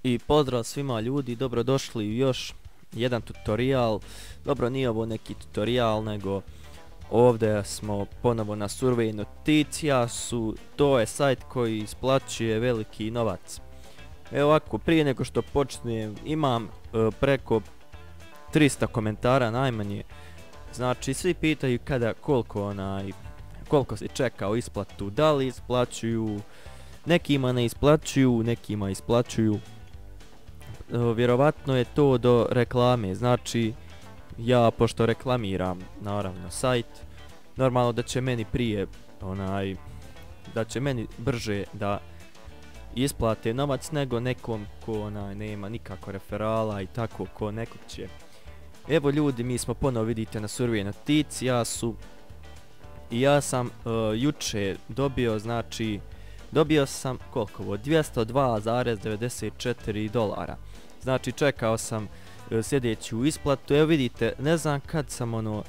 I pozdrav svima ljudi, dobrodošli u još jedan tutorial. Dobro, nije ovo neki tutorial, nego ovdje smo ponovo na Survey Noticiasu. To je sajt koji isplaćuje veliki novac. Evo ovako, prije nego što počnem, imam preko 300 komentara najmanje. Znači, svi pitaju koliko se čeka u isplatu, da li isplaćuju, nekima ne isplaćuju, nekima isplaćuju. Vjerovatno je to do reklame, znači ja pošto reklamiram naravno sajt, normalno da će meni prije da će meni brže da isplate novac nego nekom ko nema nikako referala i tako ko nekog će. Evo ljudi, mi smo ponovo vidite na Survey Noticiasu i ja sam juče dobio, znači dobio sam koliko ovo, 202,94 dolara. Znači čekao sam sljedeću isplatu. Evo vidite, ne znam kad sam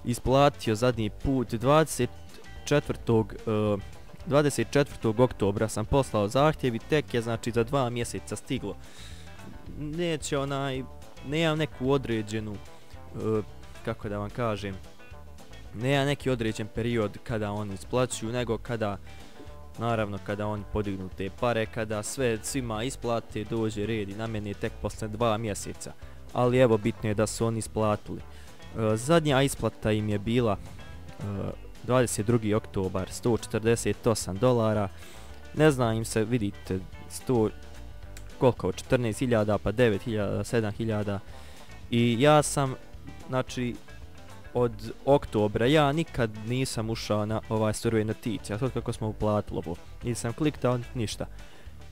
isplatio zadnji put, 24. oktobra sam poslao zahtjev i tek je znači za 2 mjeseca stiglo. Neće nemam neku određenu, kako da vam kažem, nema neki određen period kada oni isplaćuju, nego naravno kada oni podignu te pare, kada svima isplate, dođe red i na mene tek posle 2 mjeseca. Ali evo, bitno je da su oni isplatili. Zadnja isplata im je bila 22. oktobar, 148 dolara. Ne znam im se, vidite, koliko, 14.000 pa 9.000, 7.000. I ja sam, znači, od oktobra ja nikad nisam ušao na ovaj Survey Noticias, od kako smo uplatili ovo. Nisam kliktao ništa.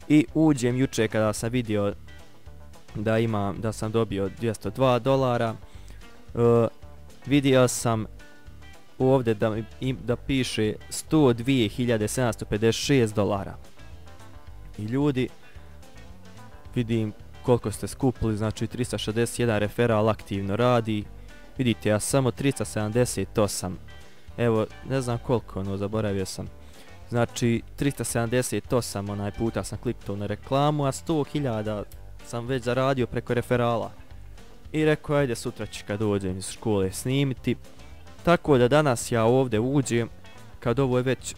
I uđem juče kada sam vidio da sam dobio 202 dolara. Vidio sam ovdje da piše 102.756 dolara. I ljudi, vidim koliko ste skupili, znači 361 referal aktivno radi. Vidite, ja samo 378, evo, ne znam koliko, zaboravio sam. Znači, 378 puta sam kliknuo na reklamu, a 100.000 sam već zaradio preko referala. I rekao, ajde sutra ću kad dođem iz škole snimiti. Tako da danas ja ovdje uđem, kad ovo je već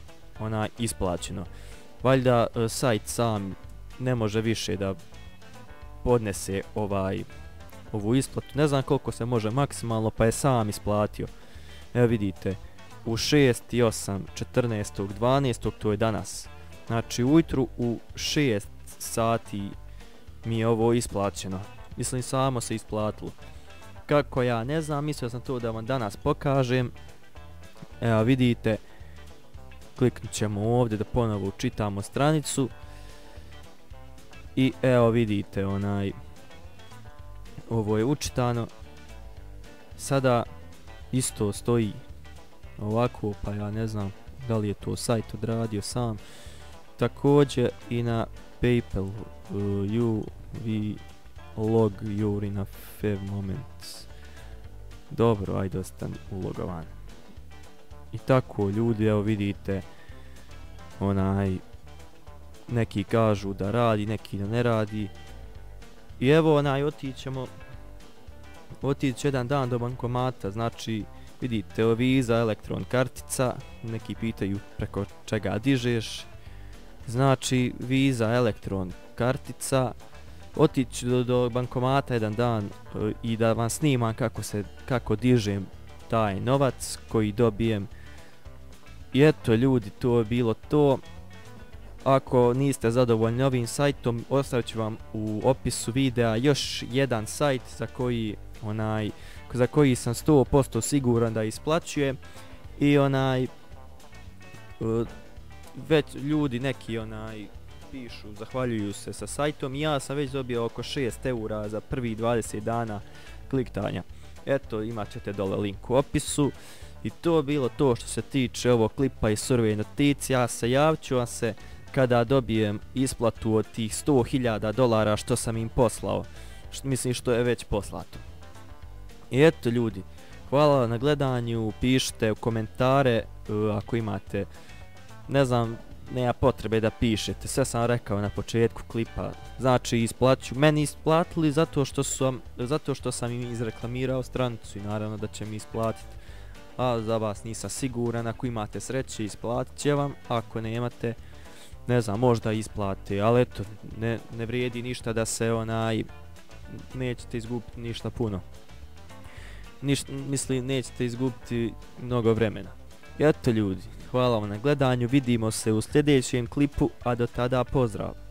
isplaćeno. Valjda sajt sam ne može više da podnese ovu isplatu, ne znam koliko se može maksimalno, pa je sam isplatio. Evo vidite, u 6 i 8, 14. 12. to je danas. Znači ujutru u 6 sati mi je ovo isplaćeno. Mislim, samo se isplatilo. Kako ja ne znam, mislio sam to da vam danas pokažem. Evo vidite, kliknut ćemo ovdje da ponovo čitamo stranicu. I evo vidite, ovo je učitano. Sada isto stoji ovako, pa ja ne znam da li je to sajt odradio sam. Također i na PayPal we log your in a few moments. Dobro, ajde ostan ulogovan. I tako ljudi, evo vidite, neki kažu da radi, neki da ne radi. I evo otići jedan dan do bankomata, znači vidite, Visa, elektron kartica, neki pitaju preko čega dižeš. Znači Visa, elektron kartica, otići do bankomata jedan dan i da vam snimam kako dižem taj novac koji dobijem. I eto ljudi, to je bilo to. Ako niste zadovoljni ovim sajtom, ostavit ću vam u opisu videa još jedan sajt za koji sam 100% siguran da isplaćuje. I već ljudi neki pišu, zahvaljuju se sa sajtom. Ja sam već dobio oko 6 eura za prvi 20 dana kliktanja. Eto, imat ćete dole link u opisu. I to je bilo to što se tiče ovog klipa iz Survey Noticiasa. Javit ću vam se kada dobijem isplatu od tih 100.000 dolara što sam im poslao. Mislim što je već poslato. I eto ljudi, hvala na gledanju, pišite u komentare ako imate, ne znam, nema potrebe da pišete, sve sam rekao na početku klipa. Znači meni isplatili zato što sam im izreklamirao stranicu i naravno da će mi isplatiti. A za vas nisam siguran, ako imate sreće isplatit će vam, ako nemate, ne znam, možda isplate, ali eto, ne vrijedi ništa da se nećete izgubiti ništa puno. Mislim, nećete izgubiti mnogo vremena. I eto ljudi, hvala vam na gledanju, vidimo se u sljedećem klipu, a do tada pozdrav!